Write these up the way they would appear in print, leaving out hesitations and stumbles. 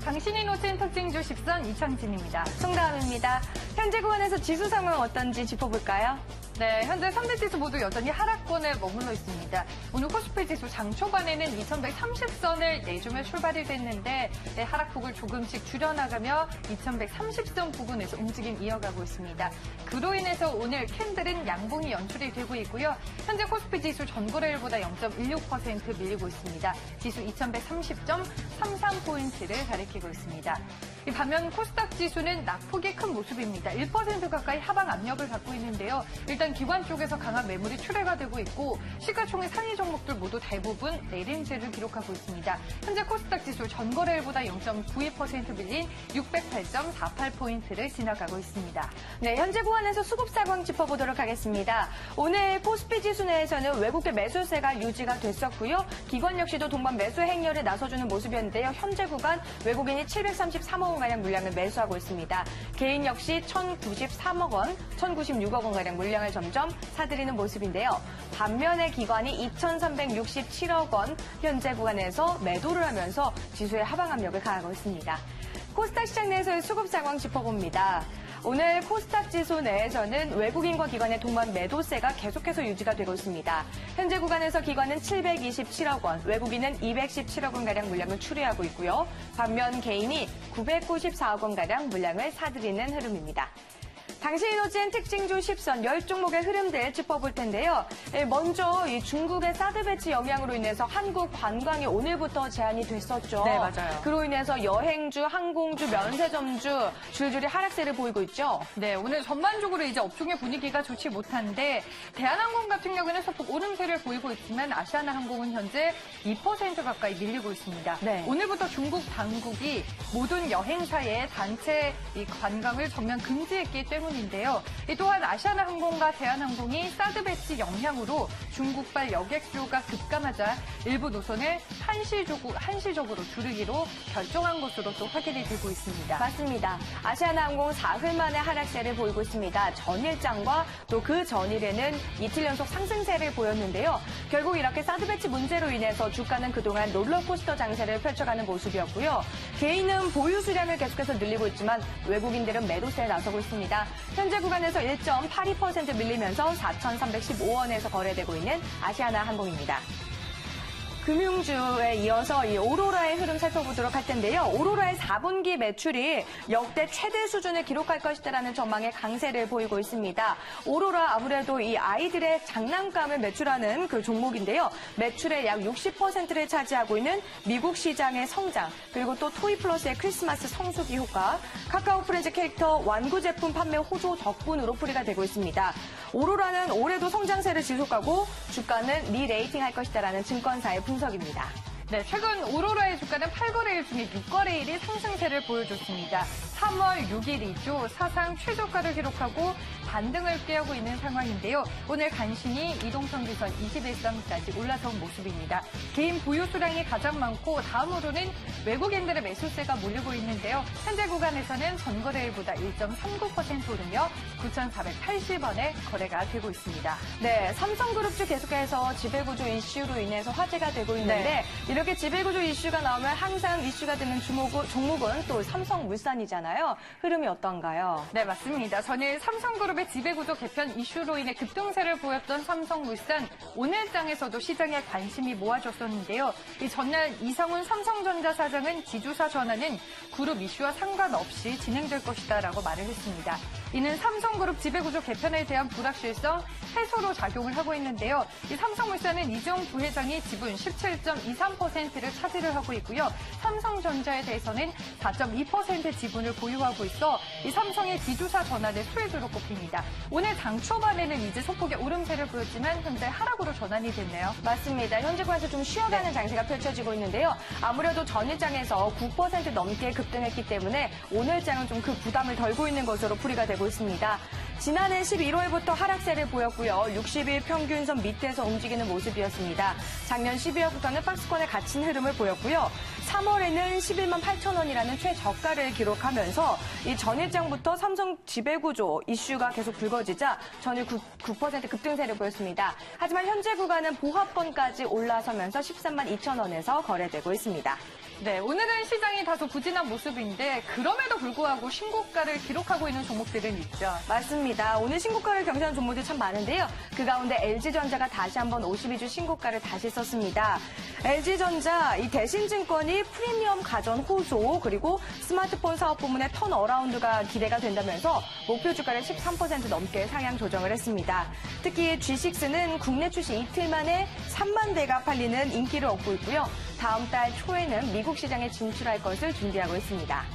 당신이 놓친 특징주 10선 이창진입니다. 송다음입니다. 현재 구간에서 지수 상황 어떤지 짚어볼까요? 네, 현재 3대 지수 모두 여전히 하락권에 머물러 있습니다. 오늘 코스피 지수 장 초반에는 2130선을 내주며 출발이 됐는데 하락폭을 조금씩 줄여나가며 2130선 부근에서 움직임 이어가고 있습니다. 그로 인해서 오늘 캔들은 양봉이 연출이 되고 있고요. 현재 코스피 지수 전거래일보다 0.16% 밀리고 있습니다. 지수 2130.33포인트를 가리키고 있습니다. 반면 코스닥 지수는 낙폭이 큰 모습입니다. 1% 가까이 하방 압력을 갖고 있는데요. 일단 기관 쪽에서 강한 매물이 출회가 되고 있고 시가총액 상위 종목들 모두 대부분 내림세를 기록하고 있습니다. 현재 코스닥 지수 전거래일보다 0.92% 밀린 608.48포인트를 지나가고 있습니다. 네, 현재 구간에서 수급 상황 짚어보도록 하겠습니다. 오늘 코스피 지수 내에서는 외국계 매수세가 유지가 됐었고요. 기관 역시도 동반 매수 행렬에 나서주는 모습이었는데요. 현재 구간 외국인이 733억 원가량 물량을 매수하고 있습니다. 개인 역시 1,093억 원, 1,096억 원가량 물량을 점점 사들이는 모습인데요. 반면에 기관이 2,367억 원 현재 구간에서 매도를 하면서 지수의 하방 압력을 가하고 있습니다. 코스닥 시장 내에서의 수급 상황 짚어봅니다. 오늘 코스닥 지수 내에서는 외국인과 기관의 동반 매도세가 계속해서 유지가 되고 있습니다. 현재 구간에서 기관은 727억 원, 외국인은 217억 원가량 물량을 추리하고 있고요. 반면 개인이 994억 원가량 물량을 사들이는 흐름입니다. 당신이 놓친 특징주 10선 10종목의 흐름들 짚어볼 텐데요. 먼저 이 중국의 사드 배치 영향으로 인해서 한국 관광이 오늘부터 제한이 됐었죠. 네, 맞아요. 그로 인해서 여행주, 항공주, 면세점주 줄줄이 하락세를 보이고 있죠. 네, 오늘 전반적으로 이제 업종의 분위기가 좋지 못한데 대한항공 같은 경우는 소폭 오름세를 보이고 있지만 아시아나항공은 현재 2% 가까이 밀리고 있습니다. 네. 오늘부터 중국 당국이 모든 여행사의 단체 이 관광을 전면 금지했기 때문인데요. 또한 아시아나항공과 대한항공이 사드 배치 영향으로 중국발 여객수요가 급감하자 일부 노선을 한시적으로 줄이기로 결정한 것으로 또 확인이 되고 있습니다. 맞습니다. 아시아나항공 사흘 만에 하락세를 보이고 있습니다. 전일장과 또 그 전일에는 이틀 연속 상승세를 보였는데요. 결국 이렇게 사드 배치 문제로 인해서 주가는 그동안 롤러코스터 장세를 펼쳐가는 모습이었고요. 개인은 보유 수량을 계속해서 늘리고 있지만 외국인들은 매도세에 나서고 있습니다. 현재 구간에서 1.82% 밀리면서 4,315원에서 거래되고 있는 아시아나항공입니다. 금융주에 이어서 이 오로라의 흐름 살펴보도록 할 텐데요. 오로라의 4분기 매출이 역대 최대 수준을 기록할 것이다라는 전망에 강세를 보이고 있습니다. 오로라 아무래도 이 아이들의 장난감을 매출하는 그 종목인데요. 매출의 약 60%를 차지하고 있는 미국 시장의 성장, 그리고 또 토이플러스의 크리스마스 성수기 효과, 카카오 프렌즈 캐릭터 완구 제품 판매 호조 덕분으로 풀이가 되고 있습니다. 오로라는 올해도 성장세를 지속하고 주가는 리레이팅할 것이다라는 증권사의 분석입니다. 네, 최근 오로라의 주가는 8거래일 중에 6거래일이 상승세를 보여줬습니다. 3월 6일이죠. 사상 최저가를 기록하고 반등을 꾀하고 있는 상황인데요. 오늘 간신히 이동평균선 21선까지 올라선 모습입니다. 개인 보유 수량이 가장 많고 다음으로는 외국인들의 매수세가 몰리고 있는데요. 현재 구간에서는 전거래일보다 1.39% 오르며 9,480원에 거래가 되고 있습니다. 네, 삼성그룹주 계속해서 지배구조 이슈로 인해서 화제가 되고 있는데 이렇게 지배구조 이슈가 나오면 항상 이슈가 되는 종목은 또 삼성물산이잖아요. 흐름이 어떤가요? 네, 맞습니다. 전일 삼성그룹의 지배구조 개편 이슈로 인해 급등세를 보였던 삼성물산 오늘 장에서도 시장에 관심이 모아졌었는데요. 이 전날 이상훈 삼성전자 사장은 지주사 전환은 그룹 이슈와 상관없이 진행될 것이다라고 말을 했습니다. 이는 삼성그룹 지배구조 개편에 대한 불확실성 해소로 작용을 하고 있는데요. 이 삼성물산은 이재용 부회장이 지분 17.23%를 차지를 하고 있고요. 삼성전자에 대해서는 4.2% 지분을 보유하고 있어 이 삼성의 지주사 전환의 수혜주로 꼽힙니다. 오늘 장 초반에는 이제 소폭의 오름세를 보였지만 현재 하락으로 전환이 됐네요. 맞습니다. 현재 구간에서 좀 쉬어가는 장세가 펼쳐지고 있는데요. 아무래도 전일장에서 9% 넘게 급등했기 때문에 오늘장은 좀 그 부담을 덜고 있는 것으로 풀이가 되고 있습니다. 지난해 11월부터 하락세를 보였고요. 60일 평균선 밑에서 움직이는 모습이었습니다. 작년 12월부터는 박스권에 갇힌 흐름을 보였고요. 3월에는 11만 8천 원이라는 최저가를 기록하면서 이 전일장부터 삼성 지배구조 이슈가 계속 불거지자 전일 9% 급등세를 보였습니다. 하지만 현재 구간은 보합권까지 올라서면서 13만 2천 원에서 거래되고 있습니다. 네, 오늘은 시장이 다소 부진한 모습인데 그럼에도 불구하고 신고가를 기록하고 있는 종목들은 있죠. 맞습니다. 오늘 신고가를 경신한 종목들이 참 많은데요. 그 가운데 LG전자가 다시 한번 52주 신고가를 다시 썼습니다. LG전자, 이 대신증권이 프리미엄 가전 호소 그리고 스마트폰 사업 부문의 턴어라운드가 기대가 된다면서 목표 주가를 13% 넘게 상향 조정을 했습니다. 특히 G6는 국내 출시 이틀 만에 3만 대가 팔리는 인기를 얻고 있고요. 다음 달 초에는 미국 시장에 진출할 것을 준비하고 있습니다.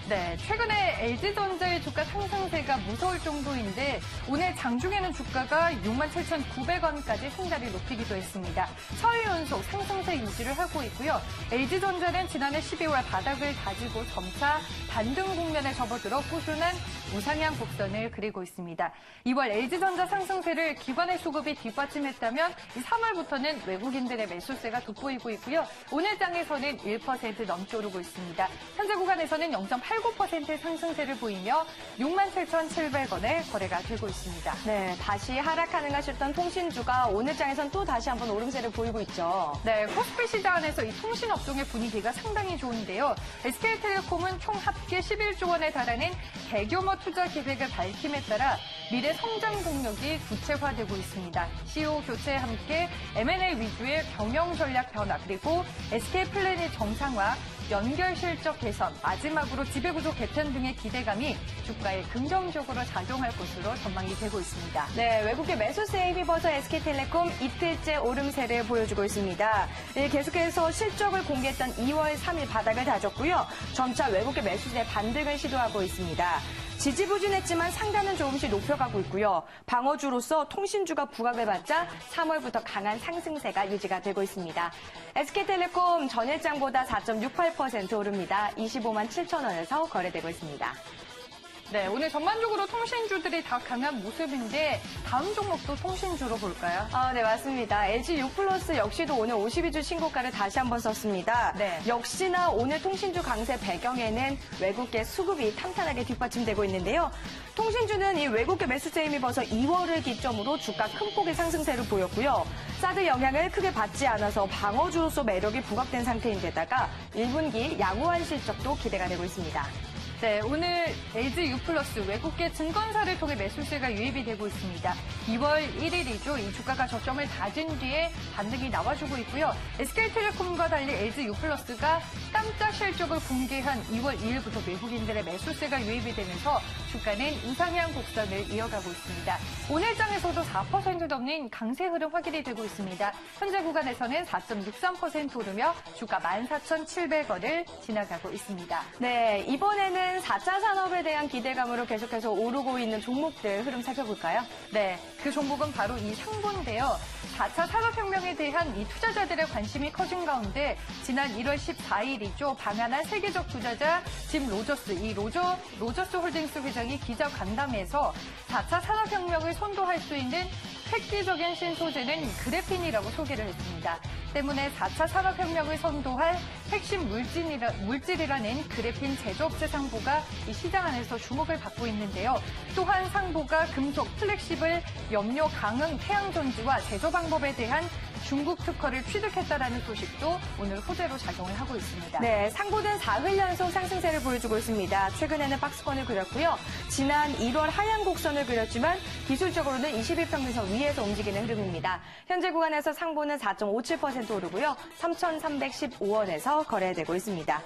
네, 최근에 LG전자의 주가 상승세가 무서울 정도인데 오늘 장중에는 주가가 67,900원까지 손자리 높이기도 했습니다. 사흘 연속 상승세 유지를 하고 있고요. LG전자는 지난해 12월 바닥을 다지고 점차 반등 국면에 접어들어 꾸준한 우상향 곡선을 그리고 있습니다. 2월 LG전자 상승세를 기관의 수급이 뒷받침했다면 3월부터는 외국인들의 매수세가 돋보이고 있고요. 오늘 장에서는 1% 넘게 오르고 있습니다. 현재 구간에서는 0.89% 상승세를 보이며 67,700원에 거래가 되고 있습니다. 네, 다시 하락하는 가 싶던 통신주가 오늘 장에선 또 다시 한번 오름세를 보이고 있죠. 네, 코스피 시장 안에서 이 통신업종의 분위기가 상당히 좋은데요. SK텔레콤은 총 합계 11조 원에 달하는 대규모 투자 계획을 밝힘에 따라 미래 성장 동력이 구체화되고 있습니다. CEO 교체에 함께 M&A 위주의 경영 전략 변화 그리고 SK 플랜의 정상화, 연결 실적 개선, 마지막으로 지배구조 개편 등의 기대감이 주가에 긍정적으로 작용할 것으로 전망이 되고 있습니다. 네, 외국계 매수세에 힘입어서 SK텔레콤 이틀째 오름세를 보여주고 있습니다. 계속해서 실적을 공개했던 2월 3일 바닥을 다졌고요. 점차 외국계 매수세 반등을 시도하고 있습니다. 지지부진했지만 상단은 조금씩 높여가고 있고요. 방어주로서 통신주가 부각을 받자 3월부터 강한 상승세가 유지가 되고 있습니다. SK텔레콤 전일장보다 4.68% 오릅니다. 25만 7천 원에서 거래되고 있습니다. 네, 오늘 전반적으로 통신주들이 다 강한 모습인데 다음 종목도 통신주로 볼까요? 네, 맞습니다. LG6플러스 역시도 오늘 52주 신고가를 다시 한번 썼습니다. 네. 역시나 오늘 통신주 강세 배경에는 외국계 수급이 탄탄하게 뒷받침되고 있는데요. 통신주는 이 외국계 매수세에 힘입어서 2월을 기점으로 주가 큰 폭의 상승세를 보였고요. 사드 영향을 크게 받지 않아서 방어주로서 매력이 부각된 상태인데다가 1분기 양호한 실적도 기대가 되고 있습니다. 네, 오늘 LGU+ 외국계 증권사를 통해 매수세가 유입이 되고 있습니다. 2월 1일이죠. 이 주가가 저점을 다진 뒤에 반등이 나와주고 있고요. SK텔레콤과 달리 LGU+가 깜짝 실적을 공개한 2월 2일부터 외국인들의 매수세가 유입이 되면서 주가는 우상향 곡선을 이어가고 있습니다. 오늘 장에서도 4% 넘는 강세 흐름 확인이 되고 있습니다. 현재 구간에서는 4.63% 오르며 주가 14,700원을 지나가고 있습니다. 네, 이번에는 4차 산업에 대한 기대감으로 계속해서 오르고 있는 종목들 흐름 살펴볼까요? 네, 그 종목은 바로 이 상보인데요. 4차 산업혁명에 대한 이 투자자들의 관심이 커진 가운데 지난 1월 14일이죠. 방한한 세계적 투자자 짐 로저스, 이 로저스 홀딩스 회장이 기자 간담회에서 4차 산업혁명을 선도할 수 있는 획기적인 신소재는 그래핀이라고 소개를 했습니다. 때문에 4차 산업혁명을 선도할 핵심 물질이라는 그래핀 제조업체 상보가 이 시장 안에서 주목을 받고 있는데요. 또한 상보가 금속, 플렉시블, 염료, 강흥, 태양전지와 제조 방법에 대한 중국 특허를 취득했다라는 소식도 오늘 호재로 작용을 하고 있습니다. 네, 상보는 4흘 연속 상승세를 보여주고 있습니다. 최근에는 박스권을 그렸고요. 지난 1월 하향 곡선을 그렸지만 기술적으로는 21평균선 위에서 움직이는 흐름입니다. 현재 구간에서 상보는 4.57% 오르고요. 3,315원에서 거래되고 있습니다.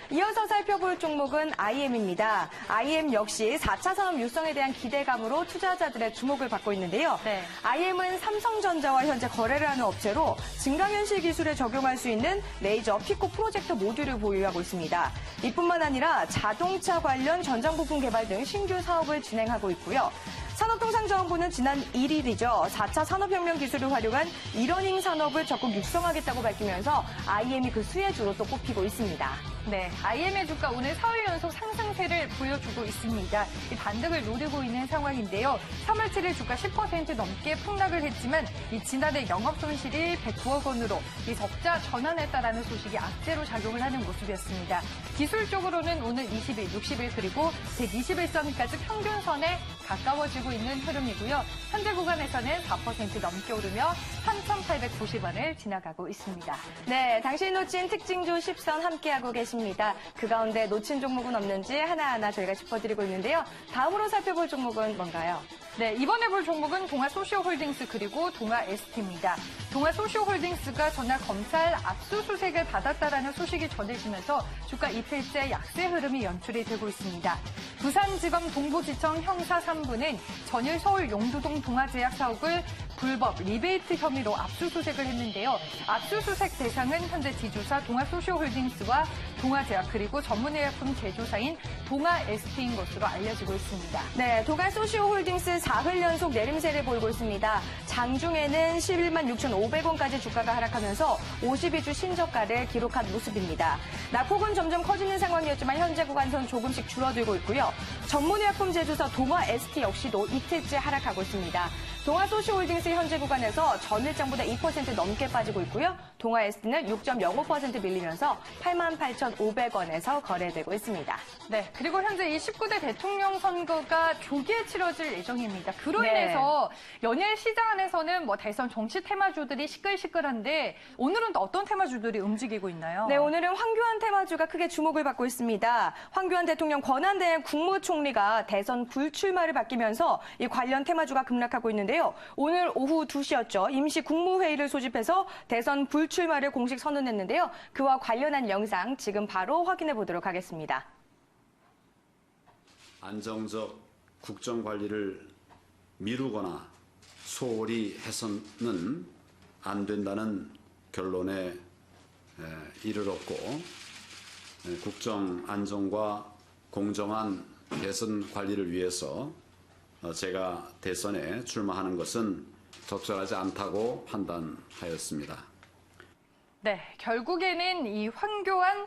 이어서 살펴볼 종목은 IM입니다. IM 역시 4차 산업 육성에 대한 기대감으로 투자자들의 주목을 받고 있는데요. 네. IM은 삼성전자와 현재 거래를 하는 업체로 증강현실 기술에 적용할 수 있는 레이저 피코 프로젝터 모듈을 보유하고 있습니다. 이뿐만 아니라 자동차 관련 전장 부품 개발 등 신규 사업을 진행하고 있고요. 산업통상자원부는 지난 1일이죠. 4차 산업혁명 기술을 활용한 이러닝 산업을 적극 육성하겠다고 밝히면서 IM이 그 수혜주로 또 꼽히고 있습니다. 네, IM의 주가 오늘 사흘 연속 상승세를 보여주고 있습니다. 이 반등을 노리고 있는 상황인데요. 3월 7일 주가 10% 넘게 폭락을 했지만 이 지난해 영업 손실이 109억 원으로 이 적자 전환했다라는 소식이 악재로 작용을 하는 모습이었습니다. 기술적으로는 오늘 20일, 60일 그리고 121선까지 평균선에 가까워지고 있는 흐름이고요. 현재 구간에서는 4% 넘게 오르며 3,890원을 지나가고 있습니다. 네, 당신이 놓친 특징주 10선 함께하고 계십니다. 그 가운데 놓친 종목은 없는지 하나하나 저희가 짚어드리고 있는데요. 다음으로 살펴볼 종목은 뭔가요? 네, 이번에 볼 종목은 동아소시오홀딩스 그리고 동아ST입니다. 동아소시오홀딩스가 전날 검찰 압수수색을 받았다라는 소식이 전해지면서 주가 이틀째 약세 흐름이 연출이 되고 있습니다. 부산지검 동부지청 형사 3부는 전일 서울 용두동 동아제약 사옥을 불법 리베이트 혐의로 압수수색을 했는데요. 압수수색 대상은 현재 지주사 동아소시오홀딩스와 동아제약 그리고 전문의약품 제조사인 동아ST인 것으로 알려지고 있습니다. 네, 동아소시오홀딩스 4흘 연속 내림세를 보이고 있습니다. 장중에는 11만 6,500원까지 주가가 하락하면서 52주 신저가를 기록한 모습입니다. 낙폭은 점점 커지는 상황이었지만 현재 구간선 조금씩 줄어들고 있고요. 전문의약품 제조사 동아ST 역시도 이틀째 하락하고 있습니다. 동아소시홀딩스 현재 구간에서 전일장보다 2% 넘게 빠지고 있고요. 동아ST는 6.05% 밀리면서 88,500원에서 거래되고 있습니다. 네, 그리고 현재 이 19대 대통령 선거가 조기에 치러질 예정입니다. 그로 네. 인해서 연일 시장 안에서는 뭐 대선 정치 테마주들이 시끌시끌한데 오늘은 또 어떤 테마주들이 움직이고 있나요? 네, 오늘은 황교안 테마주가 크게 주목을 받고 있습니다. 황교안 대통령 권한대행 국무총리가 대선 불출마를 바뀌면서 이 관련 테마주가 급락하고 있는데요. 오늘 오후 2시였죠. 임시 국무회의를 소집해서 대선 불출마를 공식 선언했는데요. 그와 관련한 영상 지금 바로 확인해 보도록 하겠습니다. 안정적 국정 관리를 미루거나 소홀히 해서는 안 된다는 결론에 이르렀고 국정 안정과 공정한 대선 관리를 위해서 제가 대선에 출마하는 것은 적절하지 않다고 판단하였습니다. 네, 결국에는 이 황교안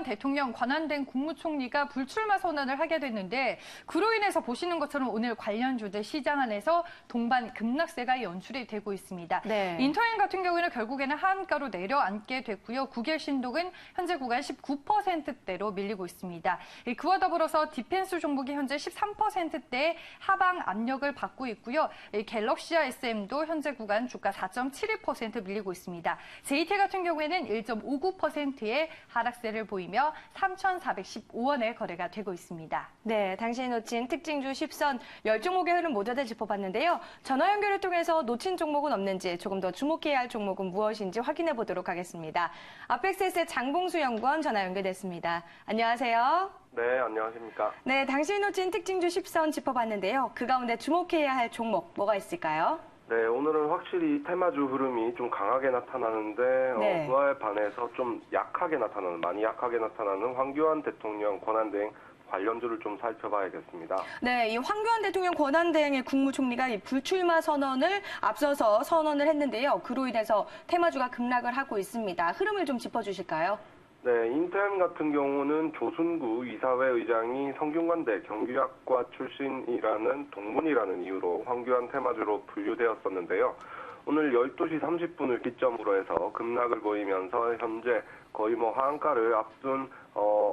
대통령 권한대행 국무총리가 불출마 선언을 하게 됐는데 그로 인해서 보시는 것처럼 오늘 관련주들 시장 안에서 동반 급락세가 연출이 되고 있습니다. 네. 인터넷 같은 경우에는 결국에는 하한가로 내려앉게 됐고요. 국외신독은 현재 구간 19%대로 밀리고 있습니다. 그와 더불어서 디펜스 종목이 현재 13%대의 하방 압력을 받고 있고요. 갤럭시와 SM도 현재 구간 주가 4.71% 밀리고 있습니다. JT 같은 경우에는 1.59%의 하락세를 보이며 3,415원에 거래가 되고 있습니다. 네, 당신이 놓친 특징주 10선 10종목의 흐름 모두 다 짚어봤는데요. 전화 연결을 통해서 놓친 종목은 없는지 조금 더 주목해야 할 종목은 무엇인지 확인해 보도록 하겠습니다. 아펙스의 장봉수 연구원 전화 연결됐습니다. 안녕하세요. 네, 안녕하십니까. 네, 당신이 놓친 특징주 10선 짚어봤는데요. 그 가운데 주목해야 할 종목 뭐가 있을까요? 네, 오늘은 확실히 테마주 흐름이 좀 강하게 나타나는데 네. 그와에 반해서 좀 약하게 나타나는, 많이 약하게 나타나는 황교안 대통령 권한대행 관련주를 좀 살펴봐야겠습니다. 네, 이 황교안 대통령 권한대행의 국무총리가 이 불출마 선언을 앞서서 선언을 했는데요. 그로 인해서 테마주가 급락을 하고 있습니다. 흐름을 좀 짚어주실까요? 네, 인템 같은 경우는 조순구 이사회 의장이 성균관대 경규학과 출신이라는 동문이라는 이유로 황교안 테마주로 분류되었었는데요. 오늘 12시 30분을 기점으로 해서 급락을 보이면서 현재 거의 하한가를 앞둔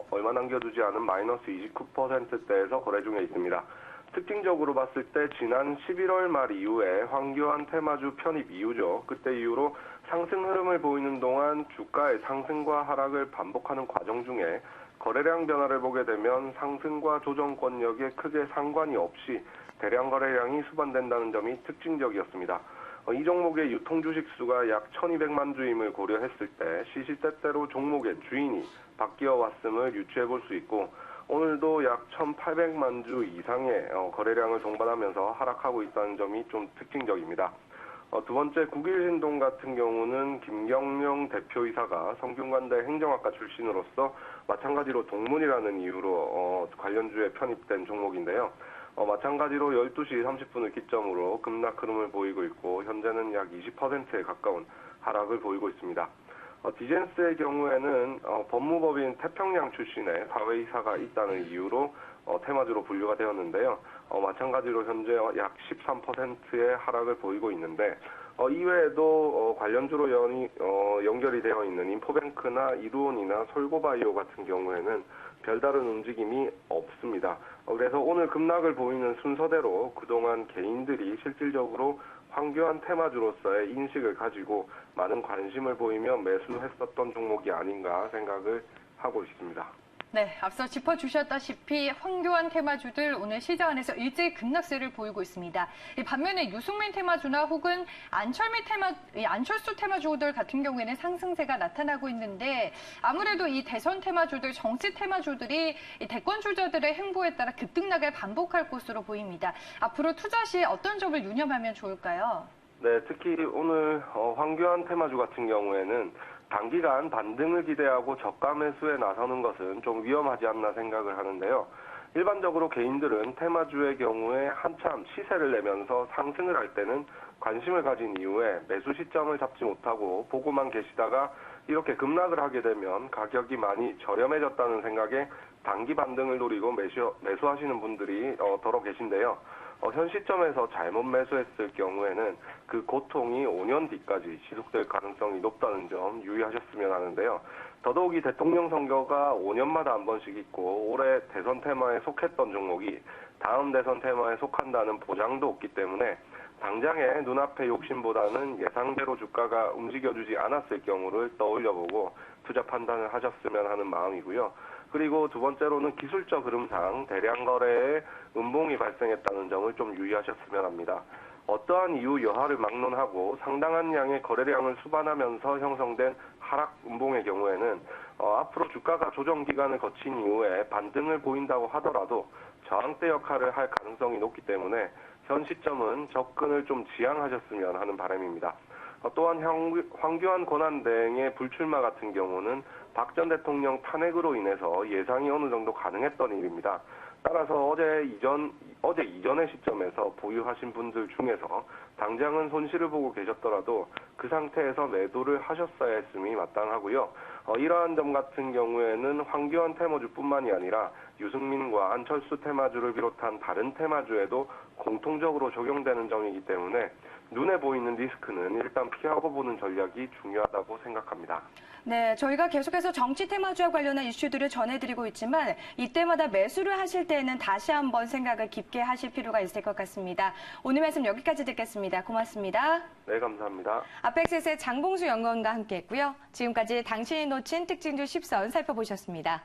얼마 남겨두지 않은 마이너스 29%대에서 거래 중에 있습니다. 특징적으로 봤을 때 지난 11월 말 이후에 황교안 테마주 편입 이후죠. 그때 이후로 상승 흐름을 보이는 동안 주가의 상승과 하락을 반복하는 과정 중에 거래량 변화를 보게 되면 상승과 조정권력에 크게 상관이 없이 대량 거래량이 수반된다는 점이 특징적이었습니다. 이 종목의 유통 주식 수가 약 1,200만 주임을 고려했을 때 시시때때로 종목의 주인이 바뀌어 왔음을 유추해 볼 수 있고 오늘도 약 1,800만 주 이상의 거래량을 동반하면서 하락하고 있다는 점이 좀 특징적입니다. 두 번째, 국일신동 같은 경우는 김경영 대표이사가 성균관대 행정학과 출신으로서 마찬가지로 동문이라는 이유로 관련주에 편입된 종목인데요. 마찬가지로 12시 30분을 기점으로 급락 흐름을 보이고 있고 현재는 약 20%에 가까운 하락을 보이고 있습니다. 디젠스의 경우에는 법무법인 태평양 출신의 사회이사가 있다는 이유로 테마주로 분류가 되었는데요. 마찬가지로 현재 약 13%의 하락을 보이고 있는데 이외에도 관련주로 연결이 되어 있는 인포뱅크나 이루온이나 솔고바이오 같은 경우에는 별다른 움직임이 없습니다. 그래서 오늘 급락을 보이는 순서대로 그동안 개인들이 실질적으로 황교안 테마주로서의 인식을 가지고 많은 관심을 보이며 매수했었던 종목이 아닌가 생각을 하고 있습니다. 네, 앞서 짚어주셨다시피 황교안 테마주들 오늘 시장 안에서 일제히 급락세를 보이고 있습니다. 반면에 유승민 테마주나 혹은 안철수 테마주들 같은 경우에는 상승세가 나타나고 있는데 아무래도 이 대선 테마주들, 정치 테마주들이 이 대권 주자들의 행보에 따라 급등락을 반복할 것으로 보입니다. 앞으로 투자 시 어떤 점을 유념하면 좋을까요? 네, 특히 오늘 황교안 테마주 같은 경우에는 단기간 반등을 기대하고 저가 매수에 나서는 것은 좀 위험하지 않나 생각을 하는데요. 일반적으로 개인들은 테마주의 경우에 한참 시세를 내면서 상승을 할 때는 관심을 가진 이후에 매수 시점을 잡지 못하고 보고만 계시다가 이렇게 급락을 하게 되면 가격이 많이 저렴해졌다는 생각에 단기 반등을 노리고 매수하시는 분들이 더러 계신데요. 현 시점에서 잘못 매수했을 경우에는 그 고통이 5년 뒤까지 지속될 가능성이 높다는 점 유의하셨으면 하는데요. 더더욱이 대통령 선거가 5년마다 한 번씩 있고 올해 대선 테마에 속했던 종목이 다음 대선 테마에 속한다는 보장도 없기 때문에 당장의 눈앞의 욕심보다는 예상대로 주가가 움직여주지 않았을 경우를 떠올려보고 투자 판단을 하셨으면 하는 마음이고요. 그리고 두 번째로는 기술적 흐름상 대량 거래에 음봉이 발생했다는 점을 좀 유의하셨으면 합니다. 어떠한 이유 여하를 막론하고 상당한 양의 거래량을 수반하면서 형성된 하락 음봉의 경우에는 앞으로 주가가 조정 기간을 거친 이후에 반등을 보인다고 하더라도 저항대 역할을 할 가능성이 높기 때문에 현 시점은 접근을 좀 지양하셨으면 하는 바람입니다. 또한 황교안 권한대행의 불출마 같은 경우는 박 전 대통령 탄핵으로 인해서 예상이 어느 정도 가능했던 일입니다. 따라서 어제 이전의 시점에서 보유하신 분들 중에서 당장은 손실을 보고 계셨더라도 그 상태에서 매도를 하셨어야 했음이 마땅하고요. 이러한 점 같은 경우에는 황교안 테마주뿐만이 아니라 유승민과 안철수 테마주를 비롯한 다른 테마주에도 공통적으로 적용되는 점이기 때문에 눈에 보이는 리스크는 일단 피하고 보는 전략이 중요하다고 생각합니다. 네, 저희가 계속해서 정치 테마주와 관련한 이슈들을 전해드리고 있지만 이때마다 매수를 하실 때에는 다시 한번 생각을 깊게 하실 필요가 있을 것 같습니다. 오늘 말씀 여기까지 듣겠습니다. 고맙습니다. 네, 감사합니다. 아펙스의 장봉수 연구원과 함께했고요. 지금까지 당신이 놓친 특징주 10선 살펴보셨습니다.